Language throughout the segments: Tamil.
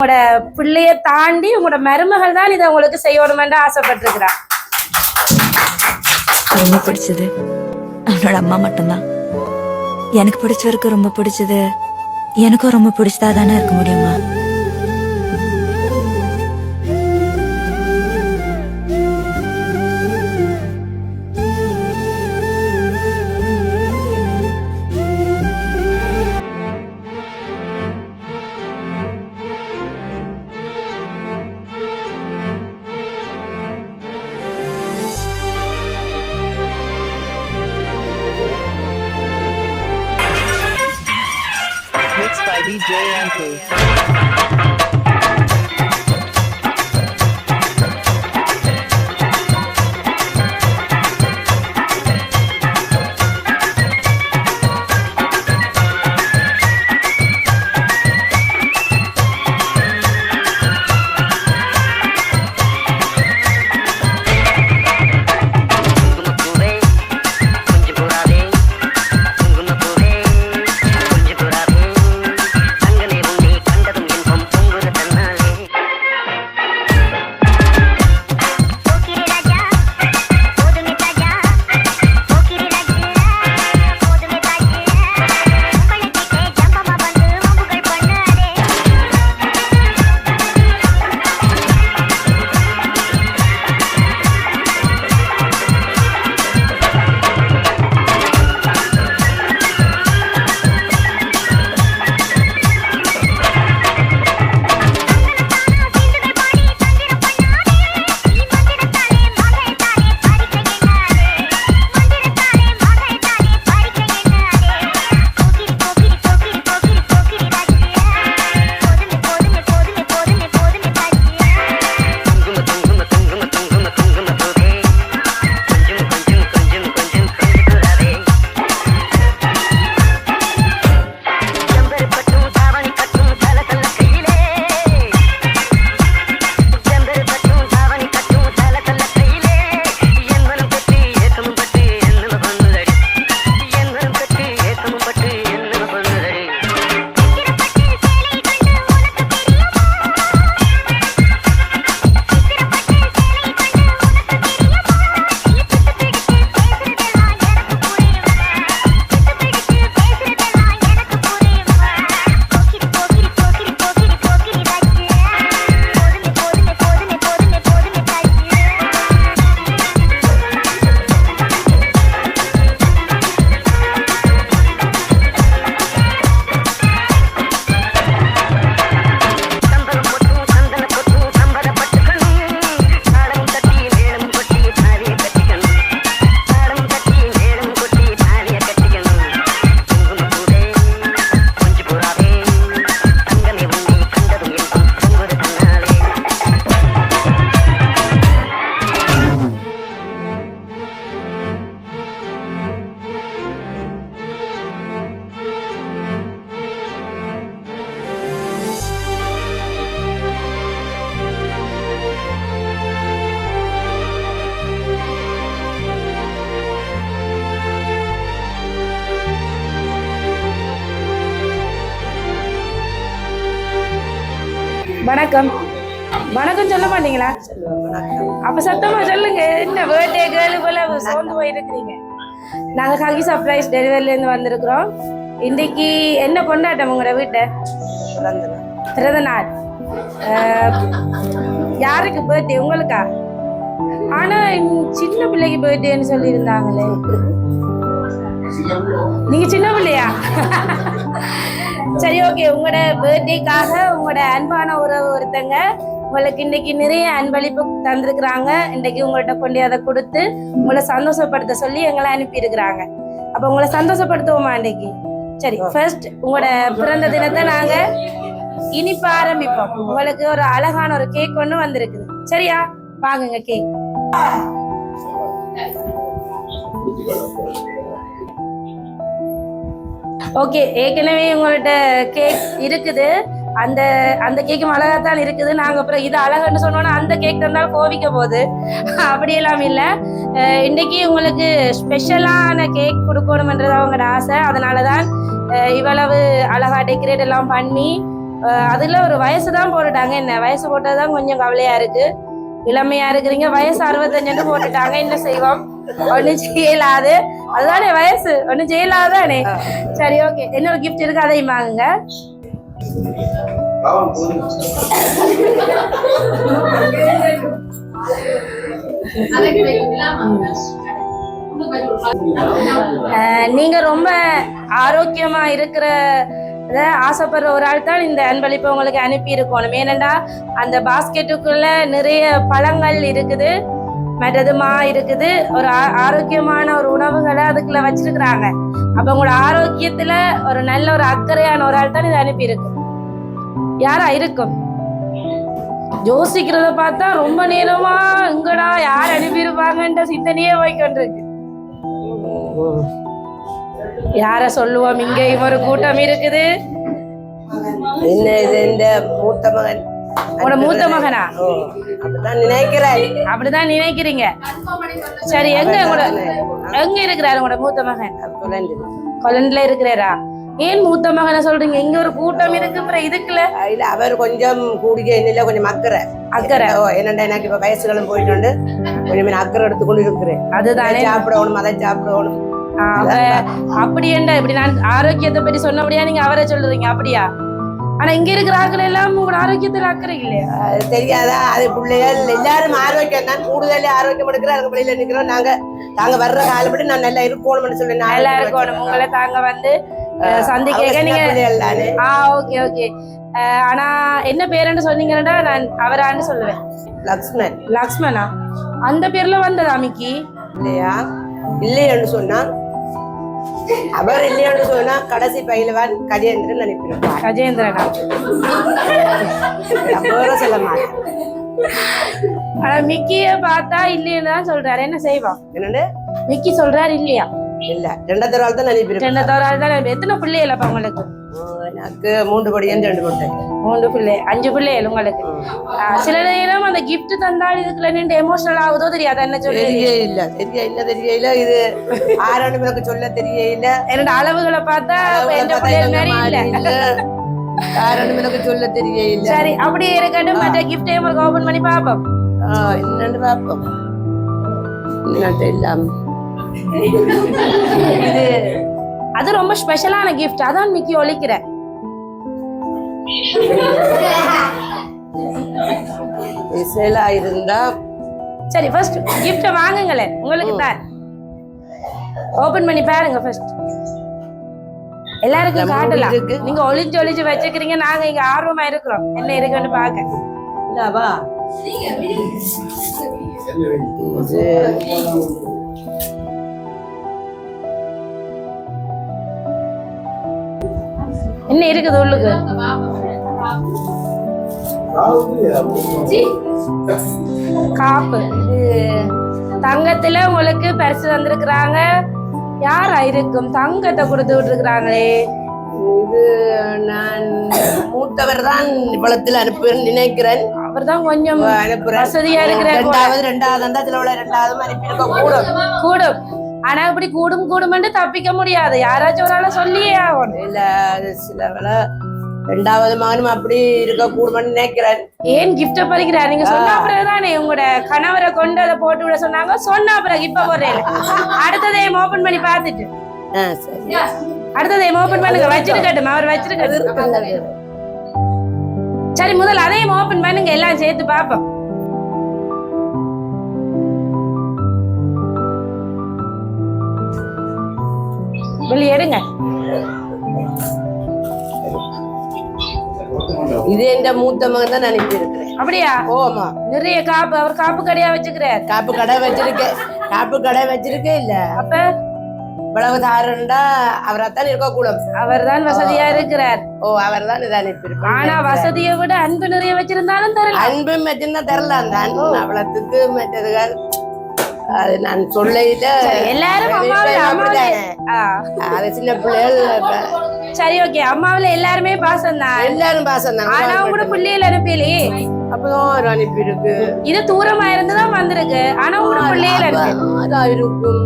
உங்களோட பிள்ளைய தாண்டி உங்களோட மருமகள் தான் இதை உங்களுக்கு செய்யணும்னு ஆசைப்பட்டிருக்கிறா. ரொம்ப பிடிச்சது அவனோட அம்மா மட்டும்தான். எனக்கு பிடிச்சவருக்கு ரொம்ப பிடிச்சது எனக்கும் ரொம்ப பிடிச்சதா தானே இருக்க முடியுமா? Mixed by DJ MP. வணக்கம். வணக்கம் சொல்ல மாட்டீங்களா? அப்ப சத்தமா சொல்லுங்க. என்ன பர்த்டே கேர்ள் போல சோர்ந்து போயிருக்கிறீங்க? நாங்க ஹகி சர்ப்ரைஸ் டெலிவரில இருந்து வந்திருக்கிறோம். இன்னைக்கு என்ன கொண்டாட்டம் உங்களோட வீட்டை? பிறந்த நாள். யாருக்கு பர்த்டே? உங்களுக்கா? ஆனா சின்ன பிள்ளைக்கு பர்த்டேன்னு சொல்லி இருந்தாங்களே. நீங்க சின்ன பிள்ளையா? சரி, ஓகே. உங்களோட பர்த்டேக்காக உங்களோட அன்பான உறவு ஒருத்தங்க உங்களுக்கு இன்னைக்கு நிறைய அன்பளிப்பு தந்திருக்கிறாங்க. இன்னைக்கு உங்கள்கிட்ட கொண்டு அதை கொடுத்து உங்களை சந்தோஷப்படுத்த சொல்லி எங்களை அனுப்பி இருக்கிறாங்க. அப்ப உங்களை சந்தோஷப்படுத்துவோமா இன்னைக்கு? சரி, ஃபர்ஸ்ட் உங்களோட பிறந்த தினத்தை நாங்க இனிப்ப ஆரம்பிப்போம். உங்களுக்கு ஒரு அழகான ஒரு கேக் ஒன்று வந்திருக்குது. சரியா? வாங்குங்க கேக். ஓகே, ஏற்கனவே உங்கள்கிட்ட கேக் இருக்குது. அந்த அந்த கேக்கும் அழகாத்தான் இருக்குது. நாங்க அப்புறம் இது அழகுன்னு சொன்னோன்னா அந்த கேக் தந்தாலும் கோவிக்க போகுது. அப்படியெல்லாம் இல்லை. இன்னைக்கு உங்களுக்கு ஸ்பெஷலான கேக் கொடுக்கணும்ன்றது அவங்களோட ஆசை. அதனாலதான் இவ்வளவு அழகா டெக்கரேட் எல்லாம் பண்ணி அதுல ஒரு வயசு தான் போட்டுட்டாங்க. என்ன வயசு போட்டதுதான் கொஞ்சம் கவலையா இருக்கு. இளமையா இருக்கிறீங்க, வயசு 65 போட்டுட்டாங்க. என்ன செய்வோம், ஒன்னும் செய்யலாது. அதுதானே வயசு, ஒன்னும் செய்யலாதானே. சரி ஓகே, இன்னொரு கிஃப்ட் இருக்கு, அதையும் வாங்குங்க. நீங்க ரொம்ப ஆரோக்கியமா இருக்கிற ஆசைப்படுற ஒரு ஆள் தான் இந்த அன்பளிப்பை உங்களுக்கு அனுப்பி இருக்கணும். ஏனென்றா அந்த பாஸ்கெட்டுக்குள்ள நிறைய பழங்கள் இருக்குது, மற்றதுமா இருக்குது, ஒரு ஆரோக்கியமான ஒரு உணவுகளை அதுக்குள்ள வச்சிருக்கிறாங்க. அப்ப உங்களோட ஆரோக்கியத்துல ஒரு நல்ல ஒரு அக்கறையான ஒரு ஆள் தான் இதை அனுப்பி இருக்கு. யாரா இருக்கும்? யோசிக்கிறத பார்த்தா ரொம்ப நேரமா எங்கடா யார் அனுப்பியிருப்பாங்கன்ற சிந்தனையே போய்கொண்டிருக்கு. யார சொல்லுவோம்? இங்க ஒரு கூட்டம் இருக்குது. என்ன இது? இந்த மூத்த மகன். உங்களோட மூத்த மகனா? அப்படிதான் நினைக்கிறேன். அப்படிதான் நினைக்கிறீங்க. சரி, எங்க எங்க இருக்கிறாரு உங்களோட மூத்த மகன்? கொலண்ட்ல இருக்கிறாரா? ஏன் மூத்த மகனை சொல்றீங்க? இங்க ஒரு கூட்டம் இருக்குற இதுக்குல இல்ல, அவர் கொஞ்சம் கூடிய இல்ல, கொஞ்சம் அக்கறை என்னண்டா, எனக்கு இப்ப வயசுகளும் போயிட்டு கொஞ்சம் அக்கறை எடுத்துக்கொண்டு இருக்கிறேன். அதுதானே, சாப்பிடணும், அதை சாப்பிடணும். அப்படி என்ன, இப்படி நான் ஆரோக்கியத்தை பற்றி சொன்னபடியா நீங்க அவரை சொல்றீங்க? அப்படியா? ஆனா இங்க இருக்கிற ஆட்கள் எல்லாம் உங்களோட ஆரோக்கியத்துல அக்கறை இல்லையா? தெரியாதா? அது பிள்ளைகள் எல்லாரும் ஆரோக்கியம் தான், கூடுதல் ஆரோக்கியம் எடுக்கிற அதுக்கு பிள்ளைல நிக்கிறோம். நாங்க வர்ற காலப்படி நான் நல்லா இருக்கணும்னு சொல்லி நல்லா இருக்கணும். உங்களை தாங்க வந்து சந்திக்க நீங்க. Okay okay. ஆனா என்ன பேருன்னு சொன்னீங்கன்னா நான் அவரான்னு சொல்லுவேன். லக்ஷ்மன். லக்ஷ்மனா? அந்த பேர்ல வந்ததா மிக்கி? இல்லையா? இல்லையன்னு சொன்னா அவர் இல்லையன்னு சொன்னா கடைசி பயிலவான் கஜேந்திரன் அனுப்பிடுவார். கஜேந்திரனா? சொல்ல மாட்டேன். ஆனா மிக்கிய பார்த்தா இல்லைன்னு தான் சொல்றாரு. என்ன செய்வான்? என்னண்டு மிக்கி சொல்றாரு இல்லையா? இல்ல, 2வது ஆள் தான் அனுப்பிடுவேன். 2வது ஆள் தான். எத்தனை பிள்ளைகள் அப்ப உங்களுக்கு? எனக்கு 3 படியும் 2 முட்டை. 3 பிள்ளை, 5 பிள்ளைகள் உங்களுக்கு. சில நேரம் அந்த கிஃப்ட் தந்தால் இதுக்குள்ள நின்று எமோஷனல் ஆகுதோ தெரியாது. என்ன சொல்ல தெரியல. இது ஆறாண்டு எனக்கு சொல்ல தெரியல. என்னோட அளவுகளை பார்த்தா எனக்கு சொல்ல தெரியல. சரி, அப்படியே இருக்கட்டும். மற்ற கிஃப்ட் உங்களுக்கு ஓபன் பண்ணி பாப்போம். என்னன்னு பாப்போம். இல்லாம இது அது ரொம்ப ஸ்பெஷலான கிஃப்ட். அதான் மிக்கி ஒழிக்கிற. இருந்தா சரி, ஃபர்ஸ்ட் கிஃப்ட் வாங்குங்களேன், உங்களுக்கு தான். ஓபன் பண்ணி பாருங்க ஃபர்ஸ்ட். எல்லாருக்கும் காட்டலாம். நீங்க ஒளிஞ்சு வச்சுக்கிறீங்க, நாங்க இங்க ஆர்வமா இருக்கிறோம் என்ன இருக்குன்னு பாக்க. இல்லவா? என்ன இருக்குது உள்ளுக்கு? காப்பு. தங்கத்துல உங்களுக்கு பரிசு வந்திருக்கிறாங்க. யாரா இருக்கும்? தங்கத்தை கொடுத்து விட்டுருக்காங்களே. இது நான் மூத்தவர் தான் இவ்வளத்தில் அனுப்புவேன் நினைக்கிறேன். அவர் தான் கொஞ்சம் வசதியா இருக்கிறார். 2வது அனுப்பியிருக்க கூடும். ஆனா இப்படி கூடும் தப்பிக்க முடியாது. யாராச்சும் ஒரு ஆள சொல்லியே ஆகணும். இல்ல, சில வேலை 2வது மகனும் அப்படி இருக்க கூடும்னு நினைக்கிறேன். ஏன் கிஃப்ட பறிக்கிறார்? நீங்க சொன்ன பிறகுதானே உங்களோட கணவரை கொண்டு அதை போட்டு விட சொன்னாங்க. சொன்ன பிறகு இப்ப போறேன். அடுத்ததையும் ஓபன் பண்ணி பாத்துட்டு அடுத்ததையும் ஓபன் பண்ணுங்க. வச்சிருக்கட்டும், அவர் வச்சிருக்கட்டும். சரி, முதல்ல அதையும் ஓபன் பண்ணுங்க, எல்லாம் சேர்த்து பாப்போம். வெளியேடுங்க. இது எந்த மூத்த மகன் தான் அனுப்பி இருக்கிறேன். அப்படியா? ஓமா. நிறைய காப்பு. அவர் காப்பு கடையா வச்சுக்கிறார். காப்பு கடை வச்சிருக்கேன். இல்ல, அப்ப இவ்வளவு தாரண்டா அவராத்தான் இருக்க கூடும். அவர் தான் வசதியா இருக்கிறார். அவர் தான் இதை அனுப்பியிருப்பார். ஆனா வசதியை விட அன்பு நிறைய வச்சிருந்தாலும் தரல. அன்பு வச்சிருந்தா தரலாம் தான். அவ்வளவுக்கு மற்றதுகள் அது நான் சொல்ல எல்லாரும் சின்ன பிள்ளைகள். சரி ஓகே, அம்மாவில எல்லாருமே பாசம் தான். எல்லாரும் பாசம் தான். ஆனா கூட பிள்ளைகள் அனுப்பியலே. அப்பதான் அனுப்பி இருக்கு. இது தூரமா இருந்துதான் வந்திருக்கு. ஆனா கூட பிள்ளைகள் அதான் இருக்கும்.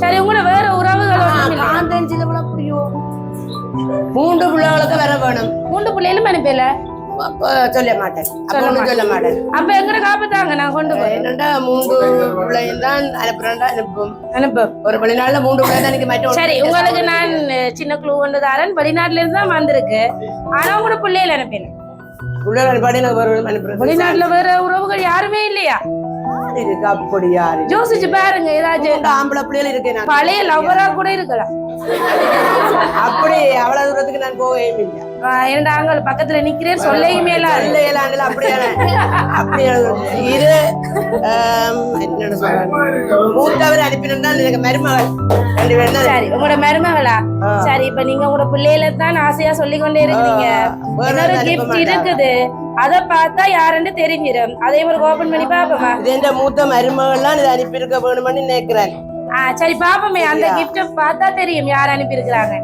சரி, உங்களோட வேற உறவுகள் புரியும். மூன்று பிள்ளைகளுக்கு வர வேணும். 3 பிள்ளைகளும் அனுப்பல. அப்ப சொல்ல மாட்டேன். சொல்ல மாட்டேன். அப்ப எங்கட காப்பத்தாங்க நான் கொண்டு போய். என்னடா 3 பிள்ளையும் தான் அனுப்பும். ஒரு வெளிநாட்டுல 3 பிள்ளை தான் எனக்கு மட்டும். சரி, உங்களுக்கு நான் சின்ன க்ளூ ஒன்று தரேன். வெளிநாட்டுல இருந்து தான் வந்திருக்கு. ஆனா உங்களோட பிள்ளைகள் அனுப்பினேன். பிள்ளைகள் பாடி நான் அனுப்புறேன். வெளிநாட்டுல வேற உறவுகள் யாருமே இல்லையா? இருக்கு அப்படி யாரு யோசிச்சு பாருங்க. ஏதாச்சும் ஆம்பளை பிள்ளைகள் இருக்கேன். பழைய லவ்வரா கூட இருக்கலாம். அப்படி அவ்வளவு தூரத்துக்கு நான் போகவே இல்லை. என்னடா அங்க பக்கத்துல நிக்கிறேன் சொல்லையுமே இது என்னோட மூத்தவர் அனுப்பினால் எனக்கு மருமகள். சரி, உங்களோட மருமகளா? சரி, இப்ப நீங்க உங்களோட பிள்ளையில தான் ஆசையா சொல்லிக் கொண்டே இருக்கீங்க. இன்னொரு கிஃப்ட் இருக்குது, அத பார்த்தா யாருன்னு தெரிஞ்சிடும். அதே ஒரு ஓபன் பண்ணி பாப்போமா? இது எந்த மூத்த மருமகள்லாம் இதை அனுப்பி இருக்க வேணும்னு நினைக்கிறேன். சரி பாப்போமே, அந்த கிஃப்ட் பார்த்தா தெரியும் யார் அனுப்பி இருக்கிறாங்க.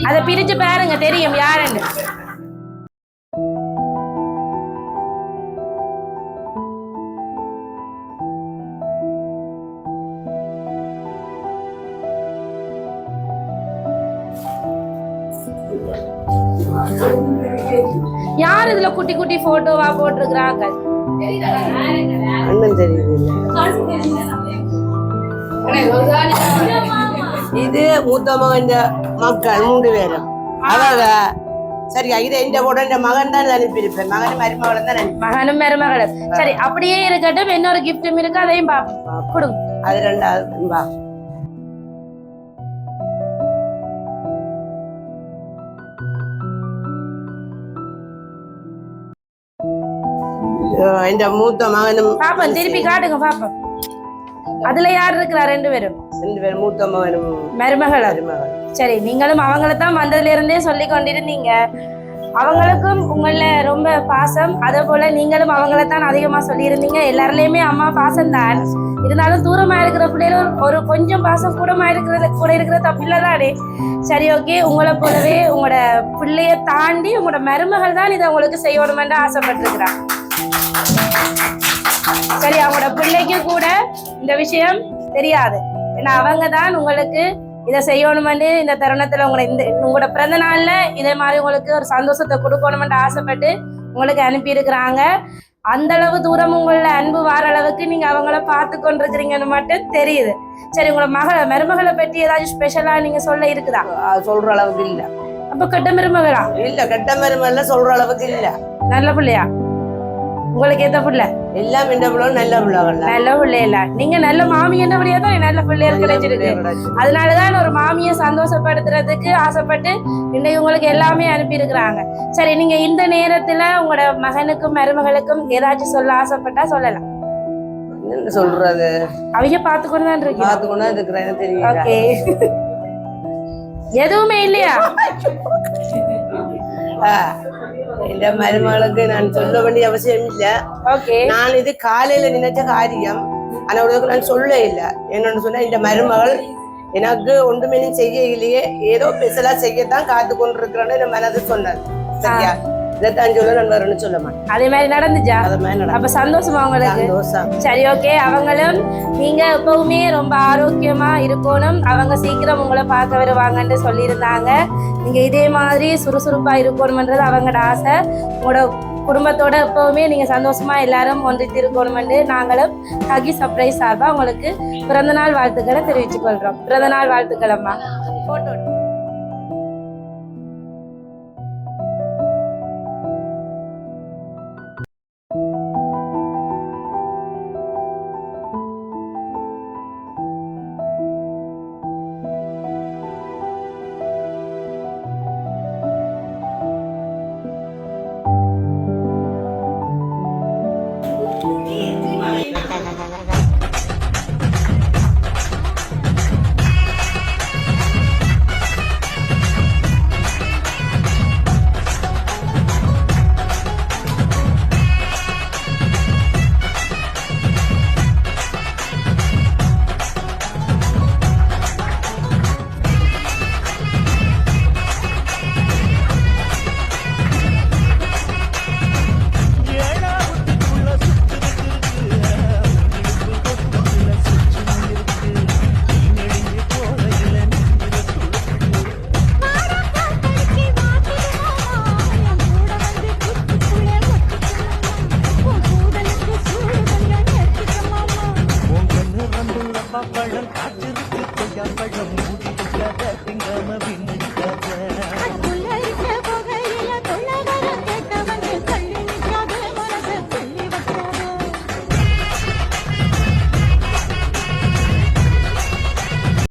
அத பிரிச்சு பாருங்க, தெரியும் யாருன்னு. யார் இதுல குட்டி குட்டி போட்டோவா போட்டிருக்கிறாங்க? அண்ணன் தெரியுது. இது மூத்த மகன் மக்கள் 3 பேரும். அதாவது சரியா, இது எந்த போட என் மகன் தான் அனுப்பியிருப்பேன். மகனும் மருமகளும் தான் அனுப்பி. மகனும் மருமகளும். சரி, அப்படியே இருக்கட்டும். இன்னொரு கிஃப்டும் இருக்கு, அதையும் பாப்போம். கொடுங்க. அது 2வது வா. இந்த மூத்த மகனும் பாப்போம், திருப்பி காட்டுங்க பாப்போம். அதுல யார் இருக்கிறா? 2 பேரும். 2 பேரும் மூத்த மகனும் மருமகள். சரி, நீங்களும் அவங்கள தான் வந்ததுல இருந்தே சொல்லி கொண்டிருந்தீங்க. அவங்களுக்கும் உங்கள ரொம்ப பாசம். அதே போல நீங்களும் அவங்கள தான் அதிகமா சொல்லியிருந்தீங்க. எல்லாருலயுமே அம்மா பாசம் தான். இருந்தாலும் தூரமா இருக்கிற பிள்ளைகள் ஒரு கொஞ்சம் பாசம் கூட இருக்கிற தப்பில்ல தானே. சரி, ஓகே. உங்களை போலவே உங்களோட பிள்ளைய தாண்டி உங்களோட மருமகள் தான் இதை உங்களுக்கு செய்யணுமென்று ஆசைப்பட்டிருக்கிறான். சரி, அவங்களோட பிள்ளைக்கு கூட இந்த விஷயம் தெரியாது. ஏன்னா அவங்க தான் உங்களுக்கு இதை செய்யணுமென்று இந்த தருணத்துல உங்களோட பிறந்த நாள்ல இதே மாதிரி உங்களுக்கு ஒரு சந்தோஷத்தை கொடுக்கணுமென்று ஆசைப்பட்டு உங்களுக்கு அனுப்பி இருக்கிறாங்க. அந்த அளவு தூரம் உங்கள அன்பு வார அளவுக்கு நீங்க அவங்கள பார்த்து கொண்டிருக்கிறீங்கன்னு மட்டும் தெரியுது. சரி, உங்களோட மருமகளை பற்றி ஏதாச்சும் ஸ்பெஷலா நீங்க சொல்ல இருக்குதா? சொல்ற அளவுக்கு இல்ல. அப்ப கெட்ட மருமகளா? இல்ல, கெட்ட மருமகள் சொல்ற அளவுக்கு இல்ல. நல்ல பிள்ளையா? உங்களுக்கு ஏத்த பிள்ளை? எல்லாம் இந்த பிள்ளை நல்ல பிள்ளைகள். நல்ல பிள்ளைல நீங்க நல்ல மாமி என்னபடியா தான் நல்ல பிள்ளைகள் கிடைச்சிருக்கு. அதனாலதான் ஒரு மாமியை சந்தோஷப்படுத்துறதுக்கு ஆசைப்பட்டு இன்னைக்கு உங்களுக்கு எல்லாமே அனுப்பி இருக்கிறாங்க. சரி, நீங்க இந்த நேரத்துல உங்களோட மகனுக்கும் மருமகளுக்கும் ஏதாச்சும் சொல்ல ஆசைப்பட்டா சொல்லலாம். என்ன சொல்றது? அவங்க பாத்துக்கொண்டு தான் இருக்கீங்க. பாத்துக்கொண்டு இருக்கிறேன் தெரியும். ஓகே, எதுவுமே இல்லையா? இந்த மருமகளுக்கு நான் சொல்ல வேண்டிய அவசியம் இல்ல. ஓகே, நான் இது காலையில நினைச்ச காரியம். ஆனா உனக்கு நான் சொல்ல இல்ல. என்னன்னு சொன்னா, இந்த மருமகள் எனக்கு ஒன்றுமே செய்ய இல்லையே, ஏதோ ஸ்பெஷலா செய்யத்தான் காத்து கொண்டிருக்கிறேன்னு என் மனது சொன்னது. சரியா? இதைத்தான் சொல்ல நான் வரணும்னு சொல்ல மாட்டேன். அதே மாதிரி நடந்துச்சா? அது மாதிரி அப்ப சந்தோஷமா உங்களுக்கு? சந்தோஷம். சரி, ஓகே. அவங்களும் நீங்க எப்பவுமே ரொம்ப ஆரோக்கியமா இருக்கணும், அவங்க சீக்கிரம் உங்களை பார்க்க வருவாங்கன்னு சொல்லியிருந்தாங்க. நீங்க இதே மாதிரி சுறுசுறுப்பா இருக்கணும்ன்றது அவங்களோட ஆசை. உங்களோட குடும்பத்தோட எப்பவுமே நீங்க சந்தோஷமா எல்லாரும் ஒன்றித்து இருக்கணும்னு நாங்களும் ஹகி சர்ப்ரைஸ் சார்பா உங்களுக்கு பிறந்தநாள் வாழ்த்துக்களை தெரிவித்துக் கொள்றோம். பிறந்தநாள் வாழ்த்துக்கள் அம்மா. போட்டோ கதை திங்காம பின்ன